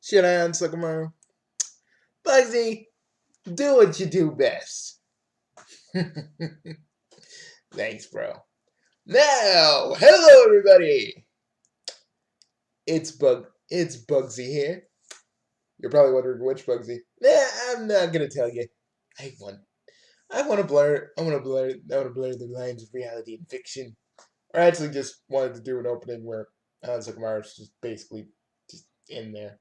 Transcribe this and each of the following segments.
Shit on Sycamore. Bugsy, do what you do best. Thanks, bro. Now, hello everybody. It's Bugsy here. You're probably wondering which Bugsy. Nah, I'm not gonna tell you. I want I wanna blur the lines of reality and fiction. Or I actually just wanted to do an opening where Sycamore is just basically just in there.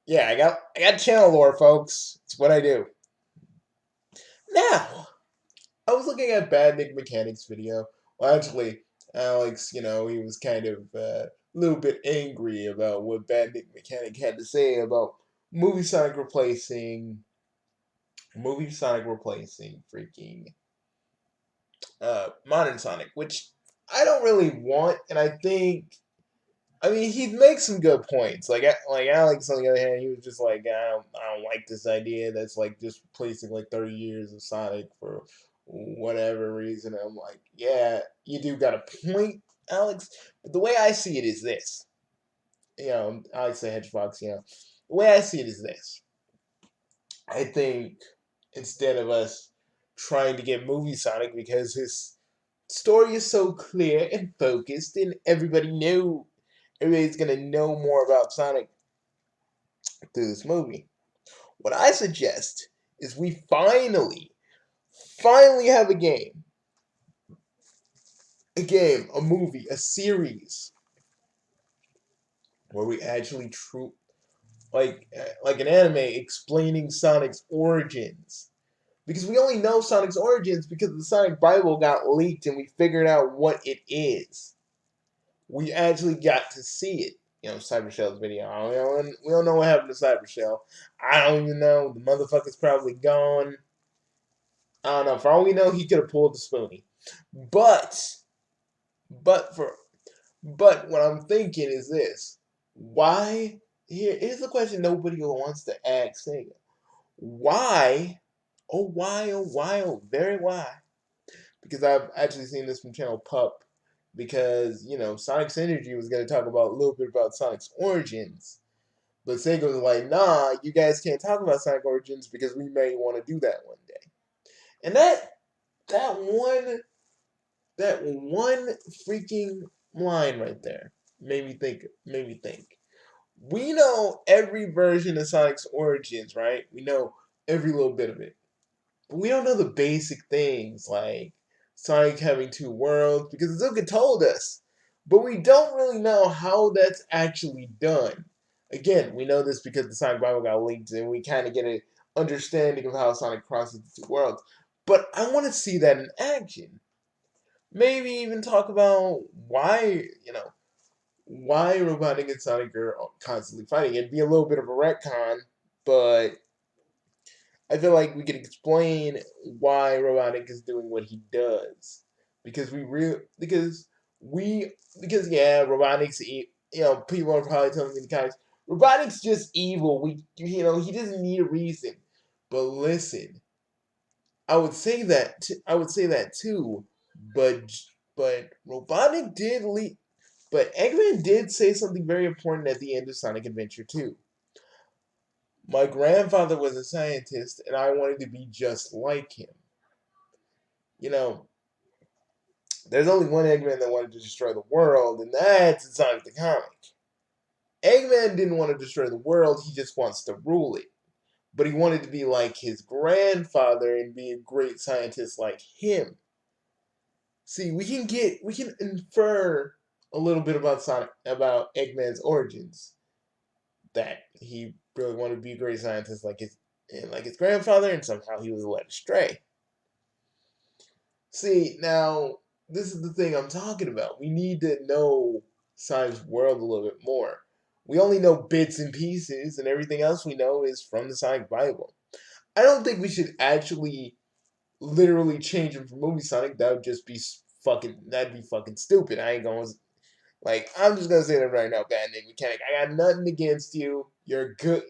Yeah, I got channel lore, folks. It's what I do. Now, I was looking at BadNik Mechanics video. Well, actually, Alex, he was kind of a little bit angry about what BadNik Mechanic had to say about Movie Sonic replacing freaking Modern Sonic, which I don't really want, and I mean, he makes some good points. Like Alex, on the other hand, he was just like, I don't like this idea. That's like just replacing like 30 years of Sonic for whatever reason. And I'm like, yeah, you do got a point, Alex. But the way I see it is this. Alex the Hedgehog. The way I see it is this. I think instead of us trying to get movie Sonic because his story is so clear and focused, and everybody's gonna know more about Sonic through this movie. What I suggest is we finally have a movie, a series where we actually like an anime explaining Sonic's origins. Because we only know Sonic's origins because the Sonic Bible got leaked and we figured out what it is. We actually got to see it. Cyber Shell's video. We don't know what happened to Cyber Shell. I don't even know. The motherfucker's probably gone. I don't know. For all we know, he could have pulled the Spoonie. But, but for, but what I'm thinking is this: Why? Here's the question nobody wants to ask Sega. Why? Oh why? Oh why? Oh very why? Because I've actually seen this from Channel Pup. Because Sonic's Energy was going to talk about a little bit about Sonic's origins, but Sega was like, "Nah, you guys can't talk about Sonic origins because we may want to do that one day." And that one that one freaking line right there made me think. Made me think. We know every version of Sonic's origins, right? We know every little bit of it. But we don't know the basic things like Sonic having two worlds because Zuka told us. But we don't really know how that's actually done. Again, we know this because the Sonic Bible got leaked and we kind of get an understanding of how Sonic crosses the two worlds. But I want to see that in action. Maybe even talk about why Robotic and Sonic are constantly fighting. It'd be a little bit of a retcon, but I feel like we could explain why Robotic is doing what he does because yeah, Robotic's people are probably telling me in the comments, Robotic's just evil. He doesn't need a reason. But listen, I would say that too, but Robotic did lead. But Eggman did say something very important at the end of Sonic Adventure 2. My grandfather was a scientist, and I wanted to be just like him. You know, there's only one Eggman that wanted to destroy the world, and that's in Sonic the Comic. Eggman didn't want to destroy the world, he just wants to rule it. But he wanted to be like his grandfather and be a great scientist like him. See, we can infer a little bit about Eggman's origins. That he really wanted to be a great scientist like his grandfather, and somehow he was led astray. See, now this is the thing I'm talking about. We need to know Sonic's world a little bit more. We only know bits and pieces, and everything else we know is from the Sonic Bible. I don't think we should actually literally change him from movie Sonic. That'd be fucking stupid. I ain't going I'm just gonna say that right now, BadNik Mechanic. I got nothing against you. You're a good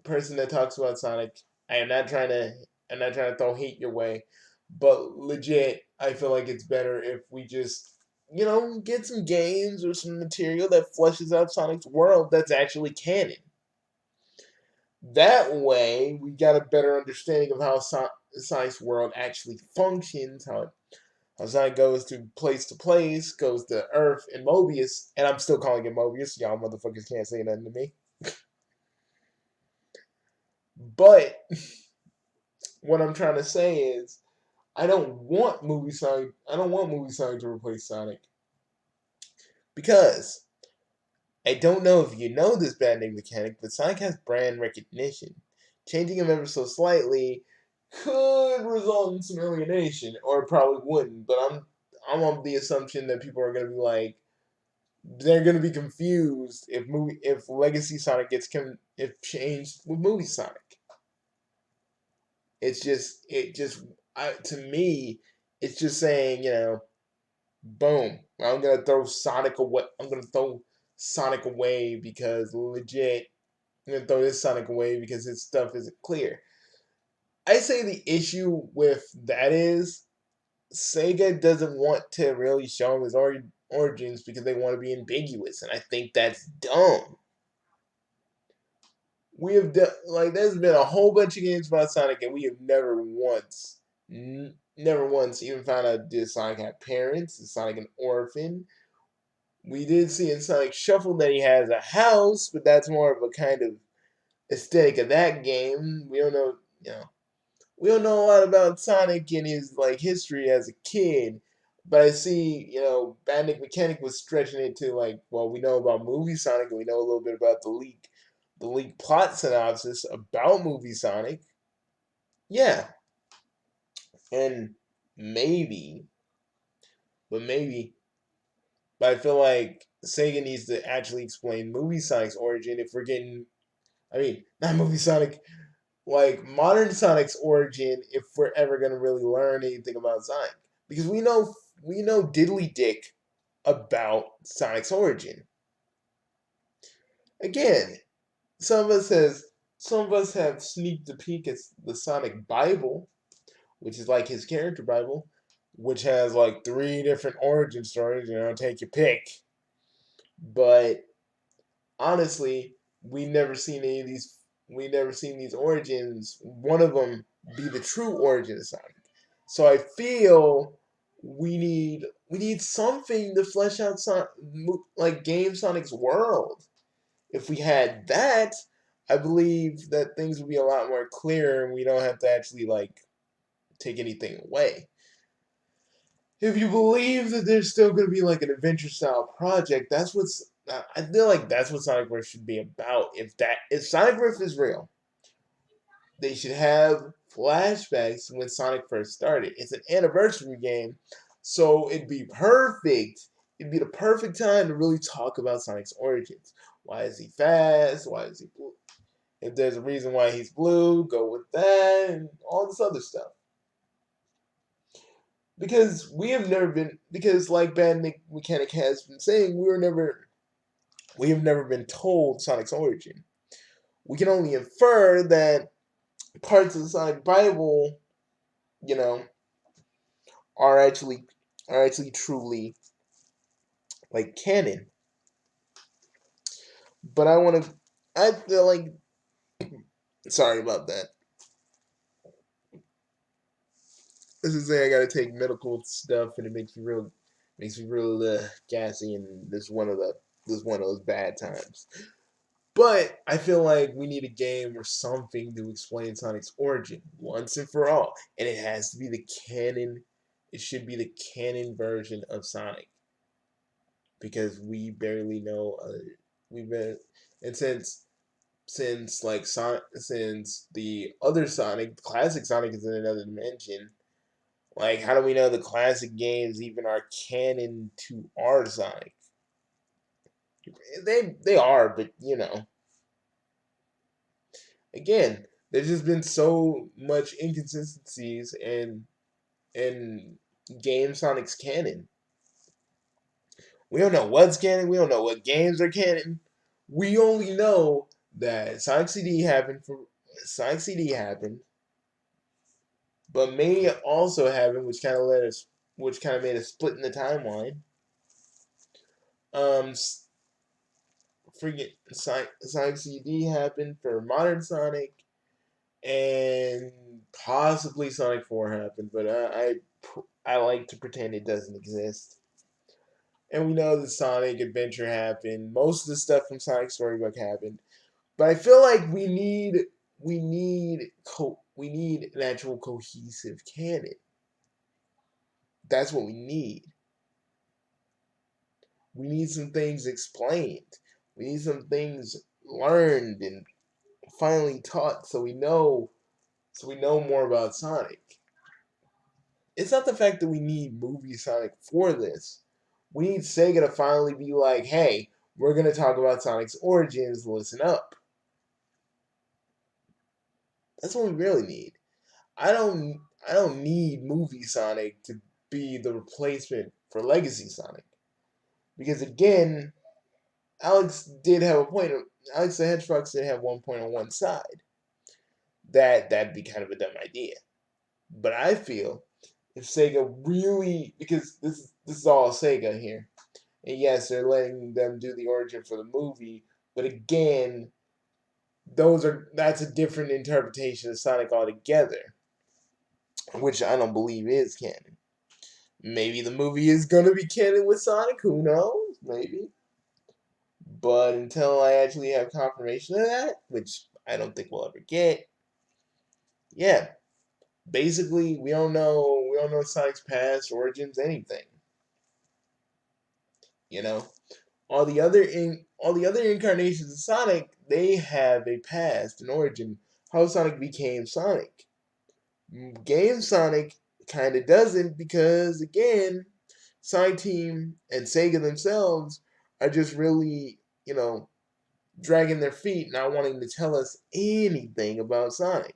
person that talks about Sonic. I'm not trying to throw hate your way, but legit, I feel like it's better if we just get some games or some material that fleshes out Sonic's world that's actually canon. That way, we got a better understanding of how Sonic's world actually functions, how Sonic goes to place, goes to Earth and Mobius, and I'm still calling it Mobius. Y'all motherfuckers can't say nothing to me. But what I'm trying to say is, I don't want movie Sonic. I don't want movie Sonic to replace Sonic because I don't know if you know this BadNik mechanic, but Sonic has brand recognition. Changing him ever so slightly could result in some alienation, or it probably wouldn't. But I'm on the assumption that people are gonna be like, they're gonna be confused if Legacy Sonic if changed with movie Sonic. To me, it's just saying, boom, I'm gonna throw Sonic away. I'm gonna throw Sonic away because legit, I'm gonna throw this Sonic away because his stuff isn't clear. I say the issue with that is Sega doesn't want to really show him his origins because they want to be ambiguous, and I think that's dumb. We have there's been a whole bunch of games about Sonic, and we have never once even found out did Sonic have parents? Is Sonic an orphan? We did see in Sonic Shuffle that he has a house, but that's more of a kind of aesthetic of that game. We don't know a lot about Sonic and his history as a kid. But I see, BadNik Mechanic was stretching it to well, we know about movie Sonic and we know a little bit about the leak plot synopsis about movie Sonic. Yeah, and maybe, but maybe, but I feel like Sega needs to actually explain movie Sonic's origin if we're getting, I mean, not movie Sonic, like modern Sonic's origin if we're ever gonna really learn anything about Sonic. Because we know diddly dick about Sonic's origin. Again, some of us have sneaked a peek at the Sonic Bible, which is like his character Bible, which has like three different origin stories, take your pick. But honestly, we never seen these origins, one of them be the true origin of Sonic. So I feel we need something to flesh out like Game Sonic's world. If we had that, I believe that things would be a lot more clear and we don't have to actually take anything away. If you believe that there's still going to be like an adventure style project, I feel like that's what Sonic Verse should be about. If Sonic Verse is real, they should have flashbacks when Sonic first started. It's an anniversary game, so it'd be perfect. It'd be the perfect time to really talk about Sonic's origins. Why is he fast? Why is he blue? If there's a reason why he's blue, go with that and all this other stuff. Because like BadNik Mechanic has been saying, we have never been told Sonic's origin. We can only infer that parts of the Sonic Bible, you know, are actually truly like canon. But I feel like, sorry about that. This is saying I gotta take medical stuff, and it makes me real gassy, and this one of those bad times. But I feel like we need a game or something to explain Sonic's origin once and for all, and it has to be the canon. It should be the canon version of Sonic because we barely know. We've been and since the other Sonic, classic Sonic, is in another dimension. Like, how do we know the classic games even are canon to our Sonic? They are, but again, there's just been so much inconsistencies in game Sonic's canon. We don't know what's canon. We don't know what games are canon. We only know that Sonic CD happened, but Mania also happened, which kind of made a split in the timeline. Um, freaking Sonic CD happened for modern Sonic, and possibly Sonic 4 happened, but I like to pretend it doesn't exist. And we know the Sonic Adventure happened. Most of the stuff from Sonic Storybook happened, but I feel like we need an actual cohesive canon. That's what we need. We need some things explained. We need some things learned and finally taught so we know more about Sonic. It's not the fact that we need movie Sonic for this. We need Sega to finally be like, hey, we're gonna talk about Sonic's origins, listen up. That's what we really need. I don't need movie Sonic to be the replacement for Legacy Sonic. Because again, Alex did have a point. Alex the Hedgehog did have one point on one side. That'd be kind of a dumb idea. But I feel if Sega really, because this is all Sega here, and yes, they're letting them do the origin for the movie, but again, that's a different interpretation of Sonic altogether, which I don't believe is canon. Maybe the movie is gonna be canon with Sonic. Who knows? Maybe. But until I actually have confirmation of that, which I don't think we'll ever get, yeah, basically we don't know Sonic's past, origins, anything. You know, all the other incarnations of Sonic, they have a past, an origin, how Sonic became Sonic. Game Sonic kind of doesn't because again, Sonic Team and Sega themselves are just really, dragging their feet, not wanting to tell us anything about Sonic.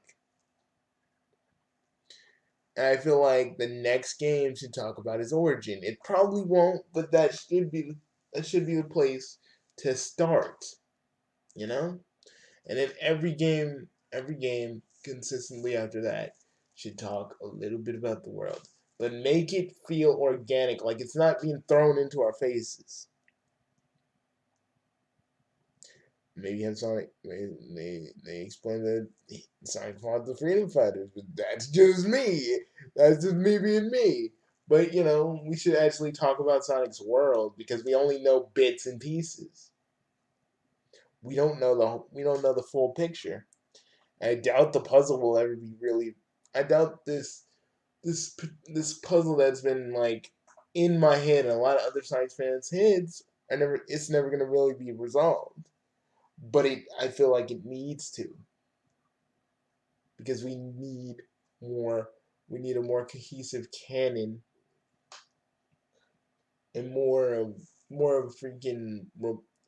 And I feel like the next game should talk about his origin. It probably won't, but that should be the place to start. You know? And then every game consistently after that should talk a little bit about the world. But make it feel organic, like it's not being thrown into our faces. Maybe have Sonic. They explain that Sonic fought the freedom fighters, but that's just me. That's just me being me. But we should actually talk about Sonic's world because we only know bits and pieces. We don't know the full picture. I doubt the puzzle will ever be really. I doubt this this puzzle that's been like in my head and a lot of other Sonic fans' heads are never. It's never gonna really be resolved. But I feel like it needs to because more. We need a more cohesive canon and more of freaking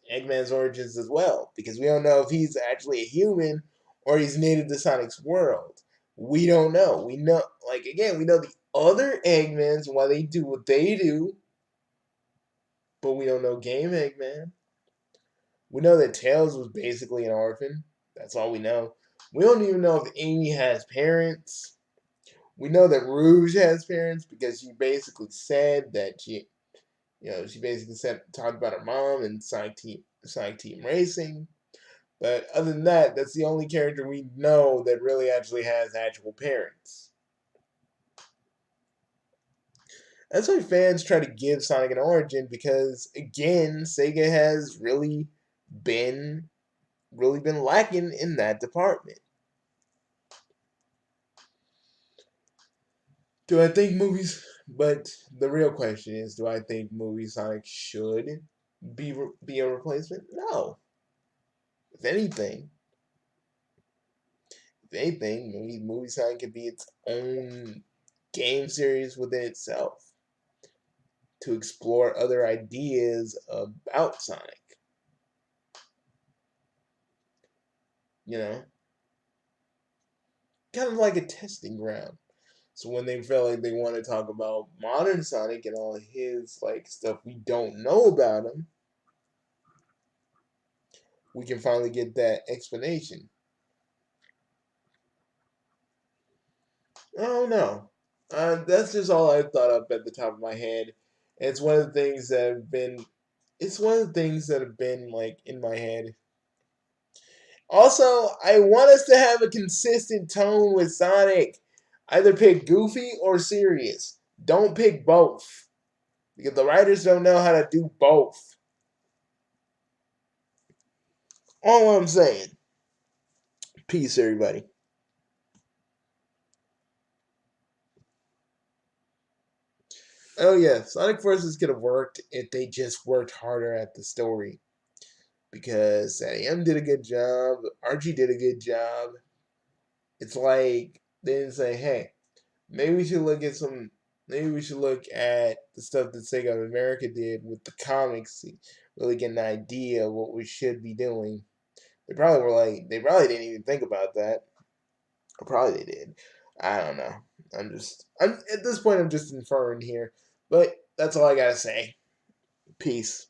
Eggman's origins as well because we don't know if he's actually a human or he's native to Sonic's world. We don't know. We know, like again, we know the other Eggmans why they do what they do, but we don't know Game Eggman. We know that Tails was basically an orphan. That's all we know. We don't even know if Amy has parents. We know that Rouge has parents because she basically said that she basically talked about her mom and Sonic Team Racing. But other than that, that's the only character we know that really actually has actual parents. That's why fans try to give Sonic an origin because again, Sega has been really been lacking in that department. Do I think movies? But the real question is, do I think movie Sonic should be a replacement? No. If anything, movie Sonic could be its own game series within itself to explore other ideas about Sonic. You know, kind of like a testing ground. So when they feel like they want to talk about modern Sonic and all his like stuff we don't know about him, we can finally get that explanation. I don't know. That's just all I thought up at the top of my head. It's one of the things that have been It's one of the things that have been like in my head. Also, I want us to have a consistent tone with Sonic. Either pick goofy or serious. Don't pick both. Because the writers don't know how to do both. All I'm saying. Peace, everybody. Oh yeah, Sonic Forces could have worked if they just worked harder at the story. Because Sam did a good job, Archie did a good job. It's like they didn't say, "Hey, maybe we should look at some. Maybe we should look at the stuff that Sega of America did with the comics to really get an idea of what we should be doing." They probably were like, they probably didn't even think about that. Or probably they did. I don't know. I'm at this point. I'm just inferring here, but that's all I gotta say. Peace.